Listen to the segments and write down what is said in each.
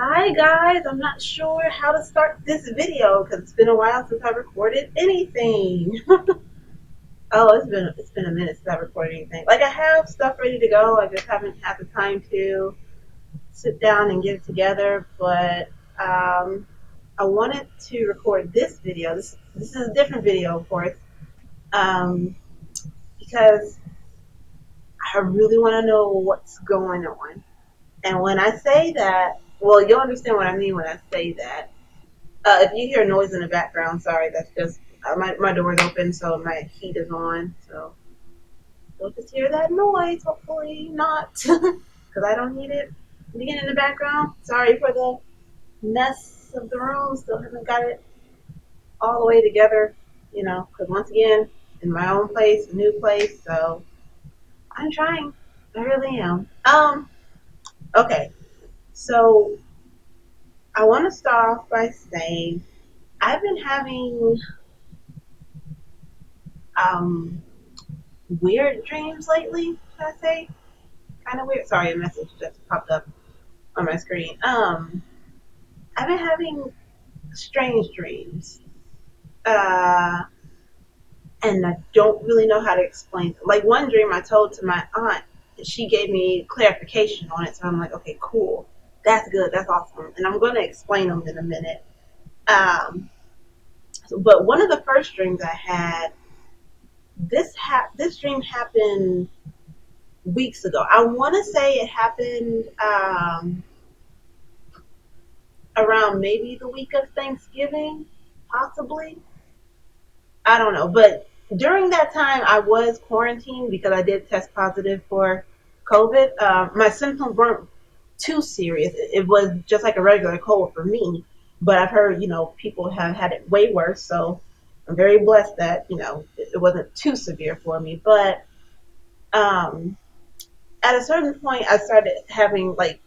Hi guys, I'm not sure how to start this video because it's been a while since I recorded anything. Oh, it's been a minute since I recorded anything. Like I have stuff ready to go, I just haven't had the time to sit down and get it together. But I wanted to record this video. This is a different video, of course, um, because I really want to know what's going on. And when I say that, well, you'll understand what I mean when I say that. If you hear noise in the background, sorry, that's just my door is open, so my heat is on. So you'll just hear that noise. Hopefully not, because I don't need it being in the background. Sorry for the mess of the room. Still haven't got it all the way together, because once again, in my own place, a new place. So I'm trying. I really am. Okay. So I want to start off by saying I've been having um weird dreams lately, should I say? Kind of weird. Sorry, a message just popped up on my screen. I've been having strange dreams. Uh, and I don't really know how to explain it. Like one dream I told to my aunt, she gave me clarification on it. So I'm like, okay, cool. That's good. That's awesome. And I'm going to explain them in a minute. Um, but one of the first dreams I had, this dream happened weeks ago. I want to say it happened around maybe the week of Thanksgiving, possibly. I don't know. But during that time, I was quarantined because I did test positive for COVID. My symptoms weren't too serious. It was just like a regular cold for me. But I've heard, people have had it way worse. So I'm very blessed that, it wasn't too severe for me. But um, at a certain point, I started having like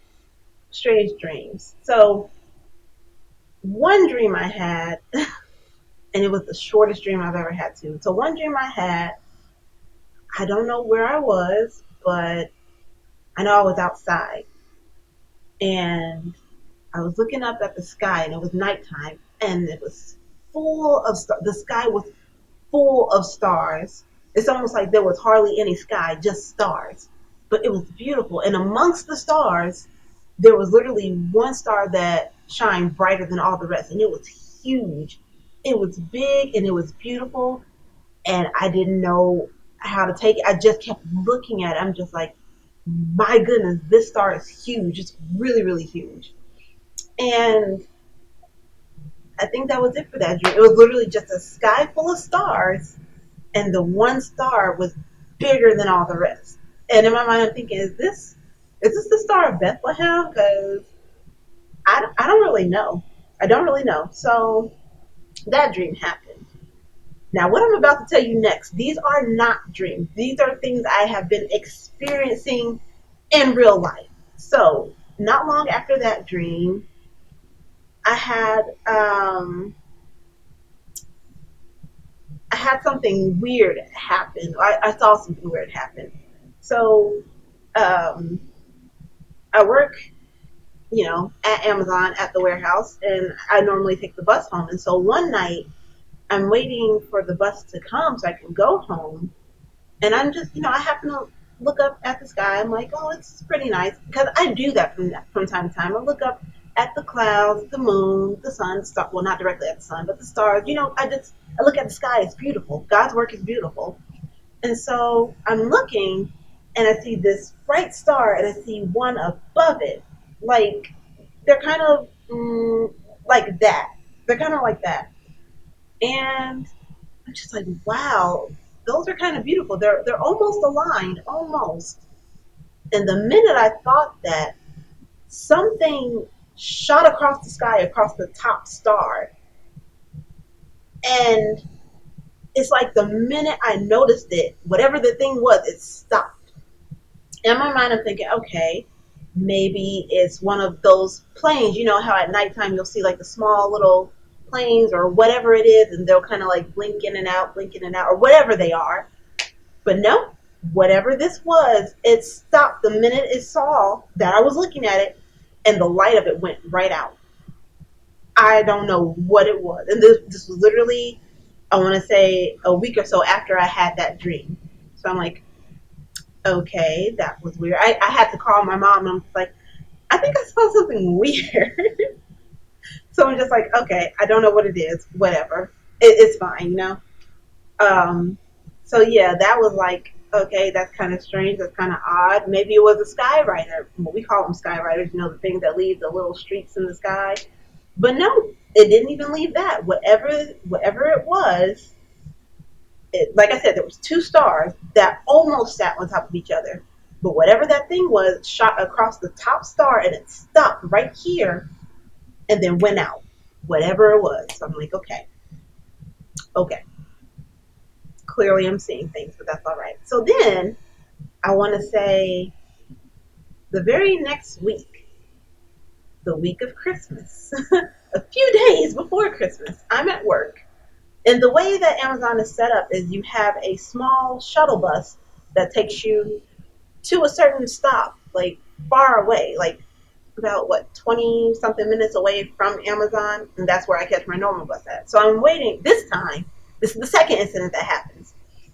strange dreams. So one dream I had, and it was the shortest dream I've ever had too. So one dream I had, I don't know where I was, but I know I was outside and I was looking up at the sky and it was nighttime and it was full of the sky was full of stars. It's almost like there was hardly any sky, just stars. But it was beautiful. And amongst the stars, there was literally one star that shined brighter than all the rest. And it was huge. It was big and it was beautiful. And I didn't know how to take it. I just kept looking at it. I'm just like, my goodness, this star is huge. It's really, really huge. And I think that was it for that dream. It was literally just a sky full of stars, and the one star was bigger than all the rest. And in my mind, I'm thinking, is this the Star of Bethlehem? Because I don't really know. I don't really know. So that dream happened. Now, what I'm about to tell you next, these are not dreams. These are things I have been experiencing in real life. So, not long after that dream, I had I had something weird happen. I saw something weird happen. So, um, I work, at Amazon at the warehouse, and I normally take the bus home. And so one night, I'm waiting for the bus to come so I can go home. And I'm just, I happen to look up at the sky. I'm like, oh, it's pretty nice. Because I do that from time to time. I look up at the clouds, the moon, the sun, star, well, not directly at the sun, but the stars. I look at the sky. It's beautiful. God's work is beautiful. And so I'm looking and I see this bright star and I see one above it. Like, they're kind of like that. They're kind of like that. And I'm just like, wow, those are kind of beautiful. They're almost aligned, almost. And the minute I thought that, something shot across the sky, across the top star, and it's like the minute I noticed it, whatever the thing was, it stopped. In my mind, I'm thinking, okay, maybe it's one of those planes. You know how at nighttime you'll see like the small little planes or whatever it is, and they'll kind of like blink in and out, or whatever they are. But no, whatever this was, it stopped the minute it saw that I was looking at it. and the light of it went right out. I don't know what it was. And this was literally, I want to say, a week or so after I had that dream. So I'm like, okay, that was weird. I had to call my mom, and I'm just like, I think I saw something weird. So I'm just like, okay, I don't know what it is. Whatever. It's fine, you know? Um, so yeah, that was like, okay, that's kind of strange. That's kind of odd. Maybe it was a skyrider. Well, we call them skyriders, you know, the things that leave the little streaks in the sky. But no, it didn't even leave that. Whatever it was, like I said, there was two stars that almost sat on top of each other. But whatever that thing was shot across the top star and it stopped right here and then went out. Whatever it was. So I'm like, okay, okay. Clearly I'm seeing things, but that's all right. So then I want to say the very next week, the week of Christmas, a few days before Christmas, I'm at work. And the way that Amazon is set up is you have a small shuttle bus that takes you to a certain stop, like far away, like about what 20 something minutes away from Amazon, and that's where I catch my normal bus at. So I'm waiting this time. This is the second incident that happens.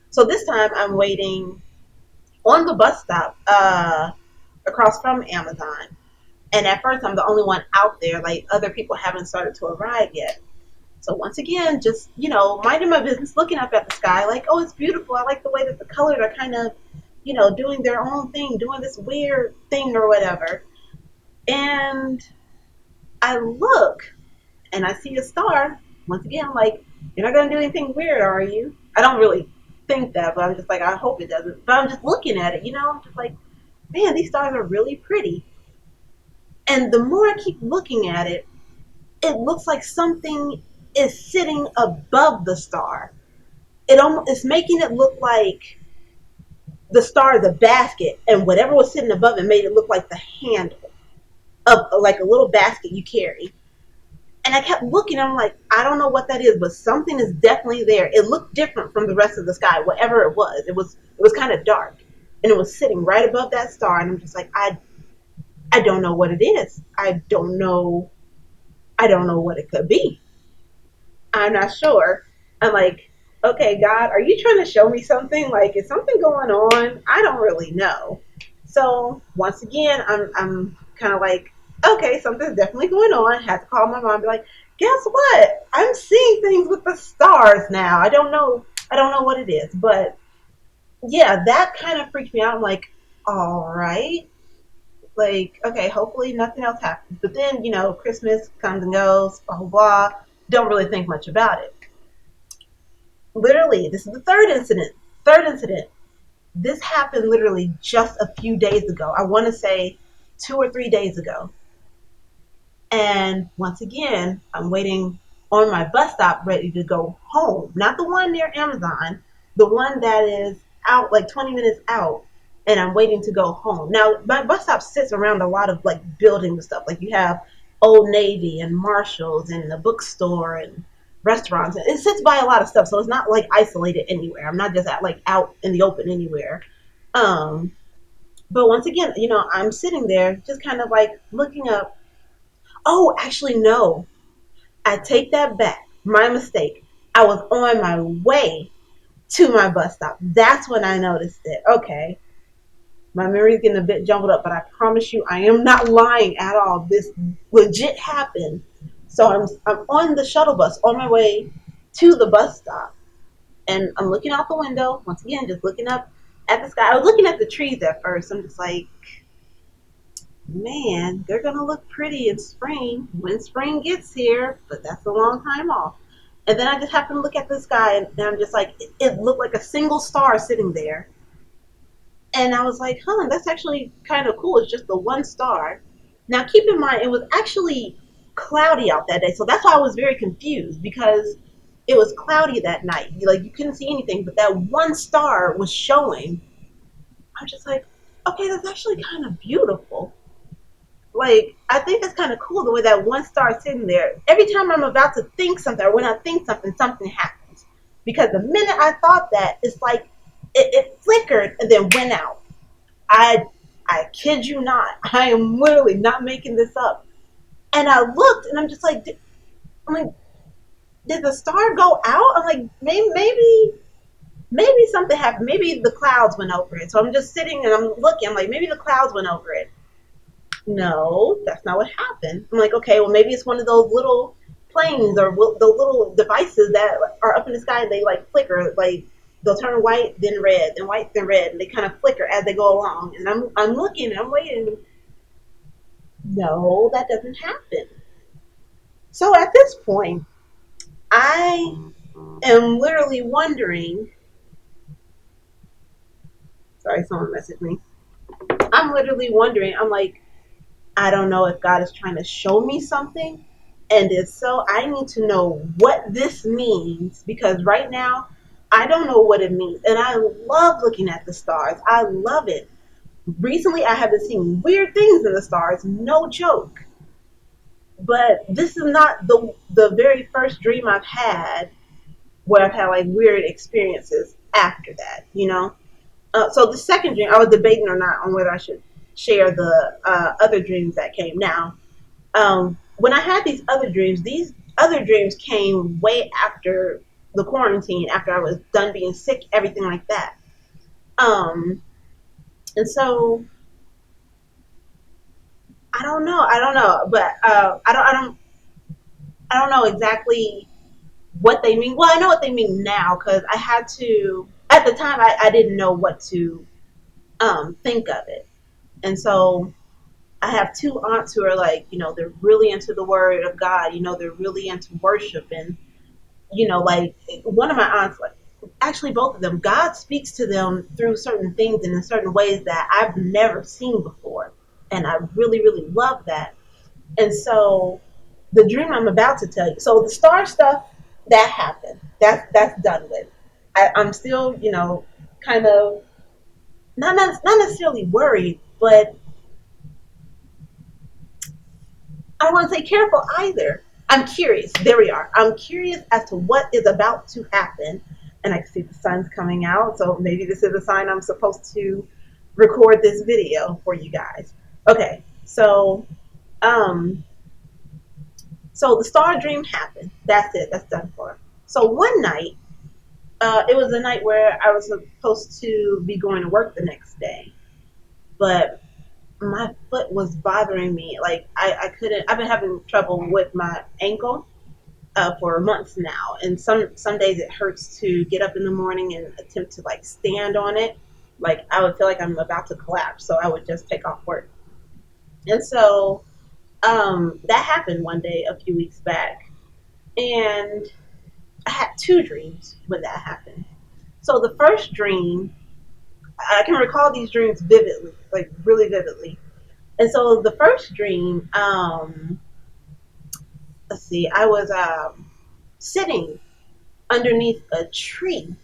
So this time I'm waiting on the bus stop across from Amazon. And at first I'm the only one out there, like other people haven't started to arrive yet. So once again, just, minding my business, looking up at the sky, like, oh, it's beautiful. I like the way that the colors are kind of, doing their own thing, doing this weird thing or whatever. And I look and I see a star. Once again, like, you're not going to do anything weird, are you? I don't really think that, but I'm just like, I hope it doesn't. But I'm just looking at it, I'm just like, man, these stars are really pretty. And the more I keep looking at it looks like something is sitting above the star. It's making it look like the star is a basket, and whatever was sitting above it made it look like the handle of like a little basket you carry. And I kept looking. I'm like, I don't know what that is, but something is definitely there. It looked different from the rest of the sky, whatever it was. It was kind of dark, and it was sitting right above that star. And I'm just like, I don't know what it is. I don't know. I don't know what it could be. I'm not sure. I'm like, okay, God, are you trying to show me something? Like, is something going on? I don't really know. So once again, I'm kind of like, okay, something's definitely going on. Had to call my mom and be like, guess what? I'm seeing things with the stars now. I don't know what it is. But yeah, that kind of freaked me out. I'm like, all right. Like, okay, hopefully nothing else happens. But then, Christmas comes and goes, blah, blah, blah. Don't really think much about it. Literally, this is the third incident. Third incident. This happened literally just a few days ago. I want to say 2 or 3 days ago. And once again, I'm waiting on my bus stop ready to go home. Not the one near Amazon, the one that is out like 20 minutes out. And I'm waiting to go home. Now, my bus stop sits around a lot of like buildings and stuff. Like you have Old Navy and Marshalls and the bookstore and restaurants. It sits by a lot of stuff. So it's not like isolated anywhere. I'm not just at like out in the open anywhere. Um, but once again, I'm sitting there just kind of like looking up. Oh, actually, no. I take that back. My mistake. I was on my way to my bus stop. That's when I noticed it. Okay. My memory's getting a bit jumbled up, but I promise you, I am not lying at all. This legit happened. So I'm on the shuttle bus on my way to the bus stop, and I'm looking out the window once again, just looking up at the sky. I was looking at the trees at first. I'm just like, man, they're gonna look pretty in spring when spring gets here, but that's a long time off. And then I just happened to look at the sky, and I'm just like, it looked like a single star sitting there. And I was like, huh, that's actually kind of cool. It's just the one star. Now, keep in mind, it was actually cloudy out that day. So that's why I was very confused because it was cloudy that night. Like, you couldn't see anything, but that one star was showing. I was just like, okay, that's actually kind of beautiful. Like, I think it's kind of cool the way that one star is sitting there. Every time I'm about to think something, or when I think something, something happens. Because the minute I thought that, it's like it flickered and then went out. I I kid you not. I am literally not making this up. And I looked, and I'm just like, I'm like, did the star go out? I'm like, maybe something happened. Maybe the clouds went over it. So I'm just sitting and I'm looking. I'm like, maybe the clouds went over it. No, that's not what happened. I'm like, okay, well, maybe it's one of those little planes or the little devices that are up in the sky and they like flicker, like they'll turn white, then red, then white, then red, and they kind of flicker as they go along. And I'm looking, and I'm waiting. No, that doesn't happen. So at this point, I am literally wondering. Sorry, someone messaged me. I'm literally wondering. I'm like, I don't know if God is trying to show me something. And if so, I need to know what this means because right now, I don't know what it means. And I love looking at the stars. I love it. Recently, I have been seeing weird things in the stars, no joke. But this is not the very first dream I've had where I've had like weird experiences after that, you know? So the second dream, I was debating or not on whether I should share the other dreams that came. Now, when I had these other dreams came way after the quarantine, after I was done being sick, everything like that. Um, and so I don't know, but I don't know exactly what they mean. Well, I know what they mean now because I had to. At the time, I didn't know what to think of it, and so I have two aunts who are like, you know, they're really into the word of God. You know, they're really into worship and like one of my aunts, like actually both of them, God speaks to them through certain things and in certain ways that I've never seen before. And I really, really love that. And so the dream I'm about to tell you, so the star stuff, that happened. That's done with. I'm still, kind of not necessarily worried, but I don't want to say careful either. I'm curious. There we are. I'm curious as to what is about to happen. And I can see the sun's coming out. So maybe this is a sign I'm supposed to record this video for you guys. Okay. Um, so the star dream happened. That's it. That's done for. So one night, it was a night where I was supposed to be going to work the next day, but my foot was bothering me. Like I couldn't. I've been having trouble with my ankle for months now, and some days it hurts to get up in the morning and attempt to like stand on it. Like I would feel like I'm about to collapse, so I would just take off work. And so that happened one day a few weeks back, and I had two dreams when that happened. So the first dream, I can recall these dreams vividly, like really vividly. And so the first dream, let's see, I was sitting underneath a tree.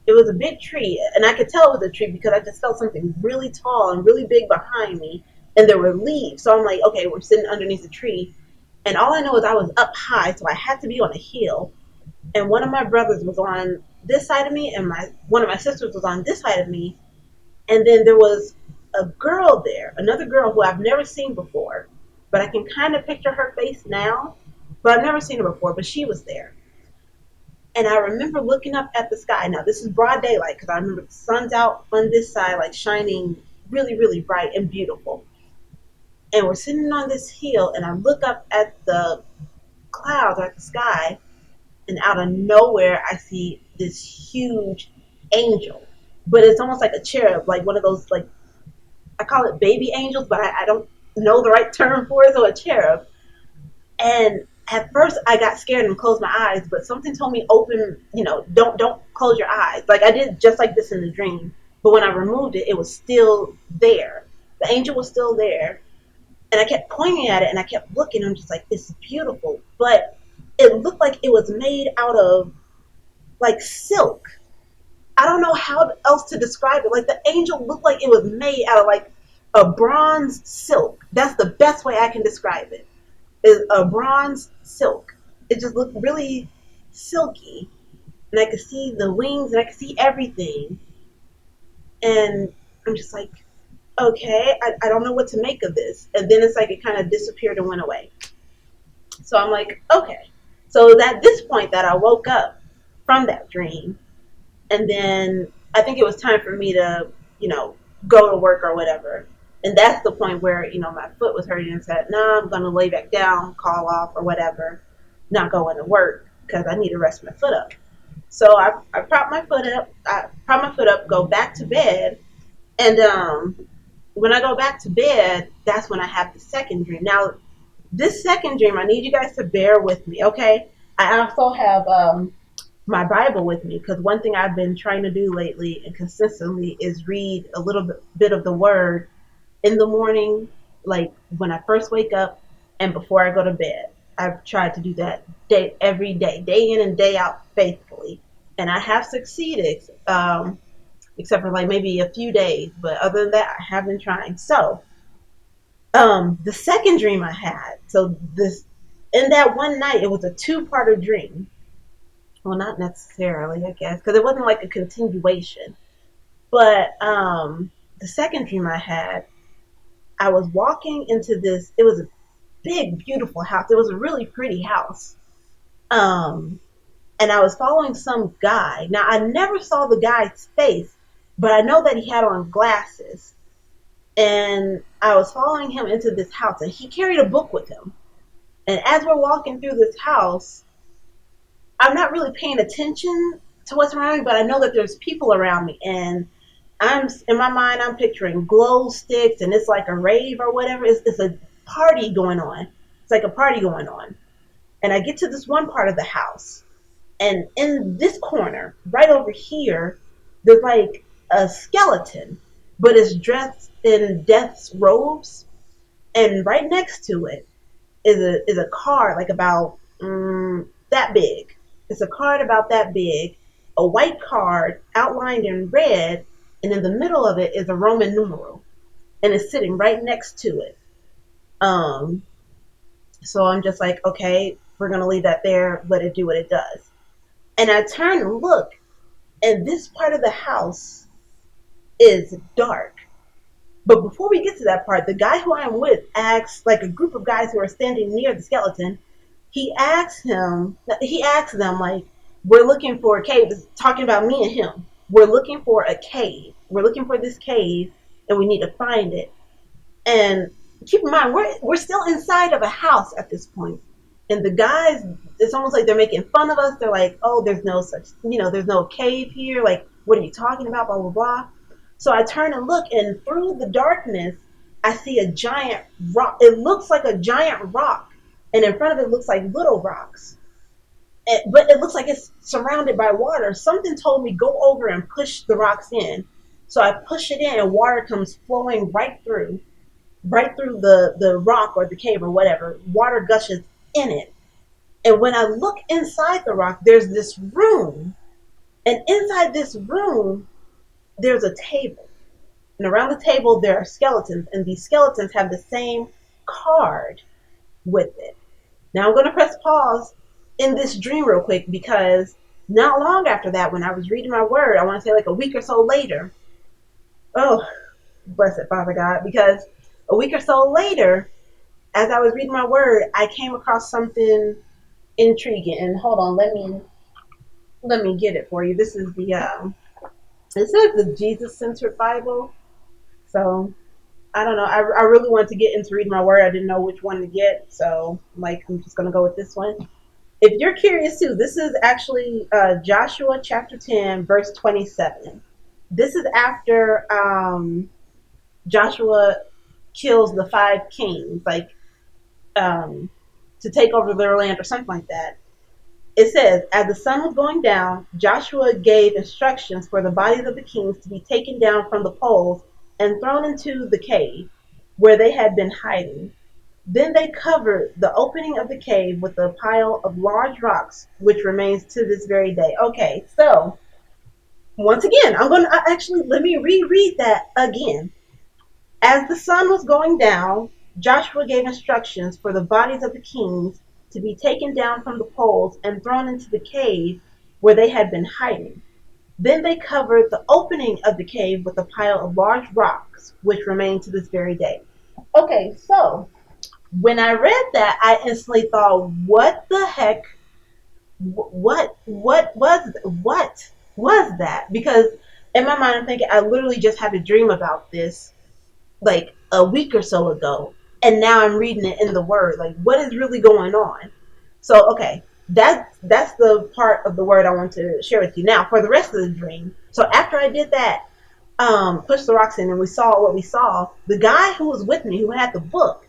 It was a big tree, and I could tell it was a tree because I just felt something really tall and really big behind me, and there were leaves. So I'm like, okay, we're sitting underneath a tree, and all I know is I was up high, so I had to be on a hill. And one of my brothers was on this side of me, and my one of my sisters was on this side of me, and then there was a girl there, another girl who I've never seen before, but I can kind of picture her face now, but I've never seen her before, but she was there. And I remember looking up at the sky. Now, this is broad daylight because I remember the sun's out on this side, like shining really, really bright and beautiful. And we're sitting on this hill, and I look up at the clouds or at the sky, and out of nowhere, I see this huge angel. But it's almost like a cherub, like one of those, like, I call it baby angels, but I don't know the right term for it, so a cherub. And at first I got scared and closed my eyes, but something told me open, don't close your eyes. Like I did just like this in the dream. But when I removed it, it was still there. The angel was still there. And I kept pointing at it and I kept looking. I'm just like, this is beautiful. But it looked like it was made out of like silk. I don't know how else to describe it. Like the angel looked like it was made out of like a bronze silk. That's the best way I can describe it. Is a bronze silk. It just looked really silky, and I could see the wings, and I could see everything. And I'm just like, okay, I don't know what to make of this. And then it's like it kind of disappeared and went away. So I'm like, okay. So at this point that I woke up from that dream, and then I think it was time for me to, you know, go to work or whatever. And that's the point where, you know, my foot was hurting and said, no, I'm going to lay back down, call off or whatever, not going to work because I need to rest my foot up. So I prop my foot up, go back to bed. And when I go back to bed, that's when I have the second dream. Now, this second dream, I need you guys to bear with me, okay? I also have my Bible with me because one thing I've been trying to do lately and consistently is read a little bit of the Word in the morning, like when I first wake up and before I go to bed. I've tried to do that every day, day in and day out, faithfully, and I have succeeded, except for like maybe a few days. But other than that, I have been trying. So, the second dream I had, so this in that one night, it was a two-parter dream. Well, not necessarily, I guess, because it wasn't like a continuation. But the second dream I had, I was walking into this. It was a big, beautiful house. It was a really pretty house. Um, and I was following some guy. Now I never saw the guy's face, but I know that he had on glasses. And I was following him into this house, and he carried a book with him. And as we're walking through this house, I'm not really paying attention to what's around me, but I know that there's people around me, and I'm in my mind. I'm picturing glow sticks, and it's like a rave or whatever. It's a party going on. It's like a party going on, and I get to this one part of the house, and in this corner, right over here, there's like a skeleton, but it's dressed in death's robes, and right next to it is a card like about that big. It's a card about that big, a white card outlined in red, and in the middle of it is a Roman numeral, and it's sitting right next to it. Um, so I'm just like, okay, we're gonna leave that there, let it do what it does. And I turn and look, and this part of the house is dark. But before we get to that part, the guy who I'm with asks, like a group of guys who are standing near the skeleton, he asks them, like, we're looking for a cave. It's talking about me and him. We're looking for a cave. We're looking for this cave, and we need to find it. And keep in mind, we're still inside of a house at this point. And the guys, it's almost like they're making fun of us. They're like, oh, there's no such, there's no cave here. Like, what are you talking about? Blah, blah, blah. So I turn and look, and through the darkness, I see a giant rock. It looks like a giant rock, and in front of it looks like little rocks. But it looks like it's surrounded by water. Something told me go over and push the rocks in. So I push it in, and water comes flowing right through the rock or the cave or whatever. Water gushes in it. And when I look inside the rock, there's this room. And inside this room, there's a table. And around the table, there are skeletons. And these skeletons have the same card with it. Now I'm going to press pause in this dream real quick because not long after that, when I was reading my word, I want to say like a week or so later, oh, bless it, Father God, because a week or so later, as I was reading my word, I came across something intriguing. And hold on, let me get it for you. This is it says the Jesus Centered Bible. So I don't know. I really wanted to get into reading my word. I didn't know which one to get, so I'm just gonna go with this one. If you're curious too, this is actually Joshua chapter 10, verse 27. This is after Joshua kills the five kings, like um, to take over their land or something like that. It says, as the sun was going down, Joshua gave instructions for the bodies of the kings to be taken down from the poles and thrown into the cave where they had been hiding. Then they covered the opening of the cave with a pile of large rocks, which remains to this very day. Okay, so once again, I'm going to actually let me reread that again. As the sun was going down, Joshua gave instructions for the bodies of the kings to be taken down from the poles and thrown into the cave where they had been hiding. Then they covered the opening of the cave with a pile of large rocks, which remain to this very day. Okay, so when I read that, I instantly thought, what the heck? What was that? Because in my mind, I'm thinking I literally just had a dream about this like a week or so ago, and now I'm reading it in the Word. Like, what is really going on? So, okay, that's the part of the Word I want to share with you. Now, for the rest of the dream. So after I did that, pushed the rocks in, and we saw what we saw. The guy who was with me, who had the book,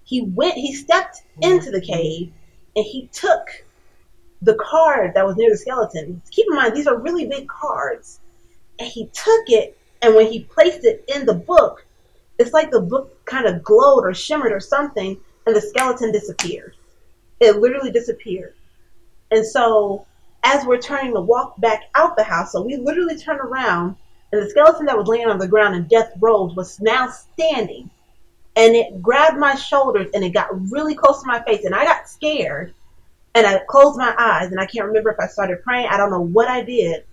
he stepped into the cave, and he took the card that was near the skeleton. Keep in mind, these are really big cards. And he took it, and when he placed it in the book, it's like the book kind of glowed or shimmered or something, and the skeleton disappeared. It literally disappeared. And so, as we're turning to walk back out the house, so we literally turn around, and the skeleton that was laying on the ground in death robes was now standing. And it grabbed my shoulders, and it got really close to my face, and I got scared. And I closed my eyes, and I can't remember if I started praying. I don't know what I did,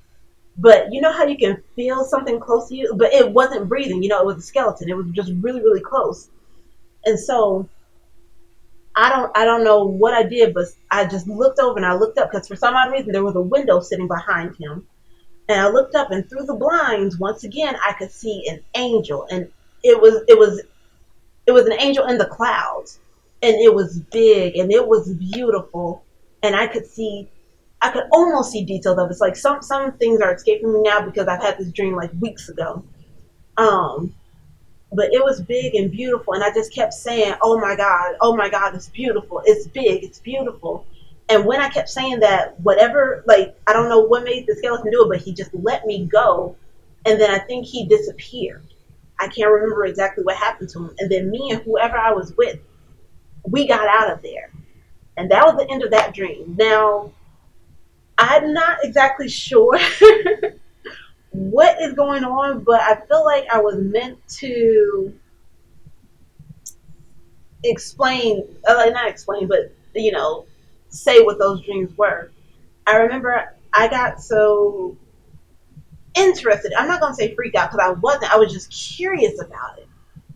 but you know how you can feel something close to you, but it wasn't breathing. It was a skeleton. It was just really, really close. And so I don't know what I did, but I just looked over and I looked up because for some odd reason there was a window sitting behind him. And I looked up, and through the blinds, once again, I could see an angel, and it was an angel in the clouds, and it was big and it was beautiful, and I could almost see details of it. It's like some things are escaping me now because I've had this dream like weeks ago. Um, but it was big and beautiful, and I just kept saying, oh my God, it's beautiful, it's big, it's beautiful." And when I kept saying that, whatever, like, I don't know what made the skeleton do it, but he just let me go, and then I think he disappeared. I can't remember exactly what happened to him. And then me and whoever I was with, we got out of there, and that was the end of that dream. Now, I'm not exactly sure what is going on, but I feel like I was meant to explain, not explain, but say what those dreams were. I remember I got so interested. I'm not gonna say freaked out because I wasn't. I was just curious about it.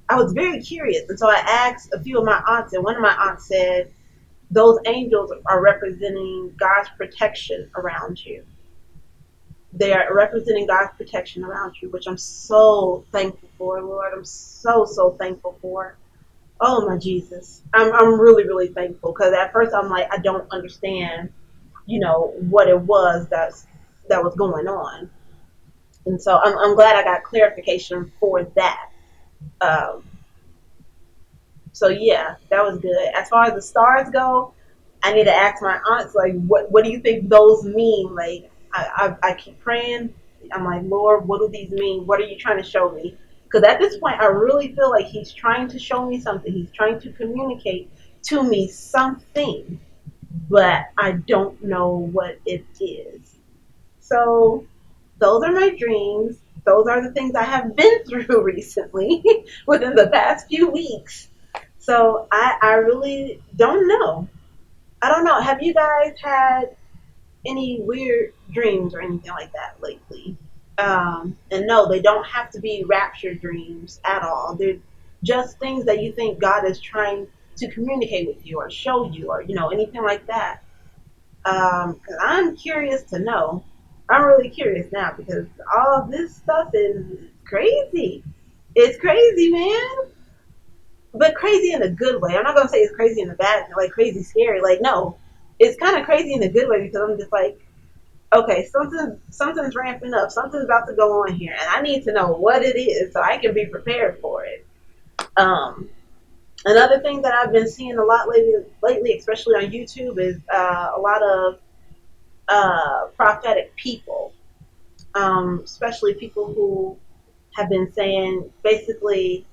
I was very curious, and so I asked a few of my aunts, and one of my aunts said those angels are representing God's protection around you. They are representing God's protection around you, which I'm so thankful for, Lord. I'm so, so thankful for. Oh, my Jesus. I'm really, really thankful because at first I'm like, I don't understand, what it was that was going on. And so I'm glad I got clarification for that. Um, so, yeah, that was good. As far as the stars go, I need to ask my aunts, like, what do you think those mean? Like, I keep praying. I'm like, Lord, what do these mean? What are you trying to show me? Because at this point, I really feel like he's trying to show me something. He's trying to communicate to me something, but I don't know what it is. So those are my dreams. Those are the things I have been through recently within the past few weeks. So I really don't know. I don't know. Have you guys had any weird dreams or anything like that lately? And no, they don't have to be rapture dreams at all. They're just things that you think God is trying to communicate with you or show you or, anything like that. Because I'm curious to know. I'm really curious now because all of this stuff is crazy. It's crazy, man. But crazy in a good way. I'm not gonna say it's crazy in a bad, like crazy scary. Like no, it's kind of crazy in a good way because I'm just like, okay, something's ramping up. Something's about to go on here, and I need to know what it is so I can be prepared for it. Um, Another thing that I've been seeing a lot lately, especially on YouTube, is a lot of prophetic people, especially people who have been saying basically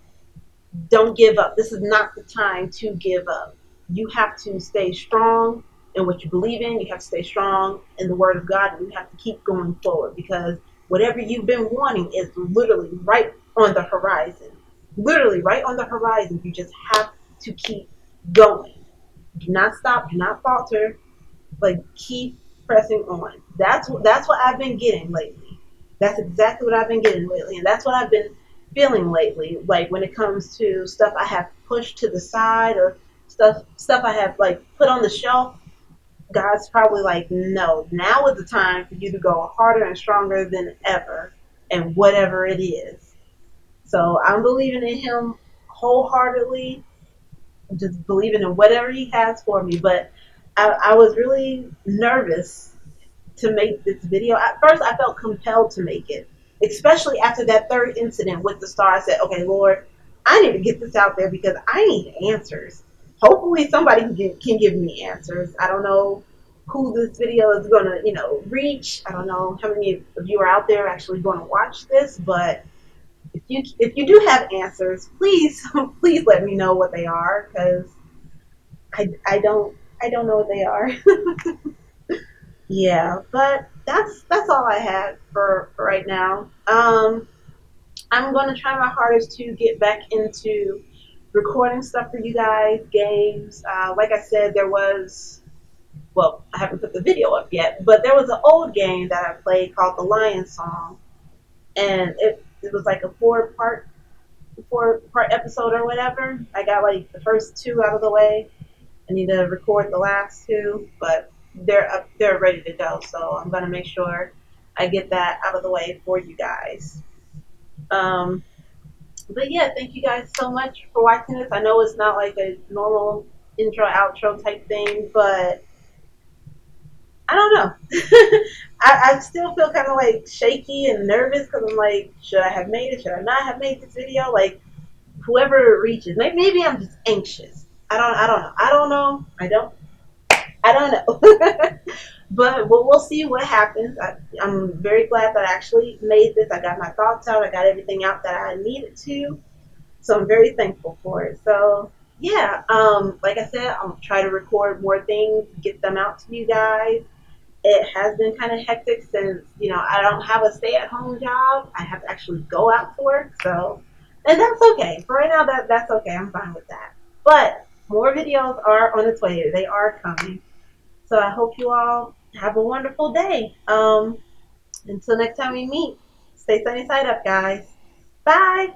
don't give up. This is not the time to give up. You have to stay strong in what you believe in. You have to stay strong in the Word of God, and you have to keep going forward because whatever you've been wanting is literally right on the horizon. Literally right on the horizon. You just have to keep going. Do not stop. Do not falter. Like keep pressing on. That's what I've been getting lately. That's exactly what I've been getting lately, and that's what I've been feeling lately. Like when it comes to stuff I have pushed to the side or stuff I have like put on the shelf, God's probably like, no, now is the time for you to go harder and stronger than ever, and whatever it is. So I'm believing in Him wholeheartedly, just believing in whatever He has for me. But I was really nervous to make this video. At first, I felt compelled to make it, especially after that third incident with the star. I said, okay, Lord, I need to get this out there because I need answers. Hopefully, somebody can give me answers. I don't know who this video is going to, reach. I don't know how many of you are out there actually going to watch this, but if you do have answers, please please let me know what they are because I don't know what they are. Yeah, but that's all I had for right now. I'm gonna try my hardest to get back into recording stuff for you guys, games. Like I said, I haven't put the video up yet, but there was an old game that I played called The Lion Song, and it was like a four part episode or whatever. I got like the first two out of the way. I need to record the last two, but they're ready to go. So I'm gonna make sure I get that out of the way for you guys. Um, but yeah, thank you guys so much for watching this. I know it's not like a normal intro outro type thing, but I don't know. I still feel kind of like shaky and nervous because I'm like, should I have made it? Should I not have made this video? Like whoever it reaches, maybe I'm just anxious. I don't know. I don't know. I don't know. But we'll see what happens. I'm very glad that I actually made this. I got my thoughts out. I got everything out that I needed to. So I'm very thankful for it. So yeah, like I said, I'll try to record more things, get them out to you guys. It has been kind of hectic since I don't have a stay-at-home job. I have to actually go out to work. So, and that's okay. For right now, that's okay. I'm fine with that. But more videos are on its way. They are coming. So I hope you all have a wonderful day. Until next time we meet, stay sunny side up, guys. Bye.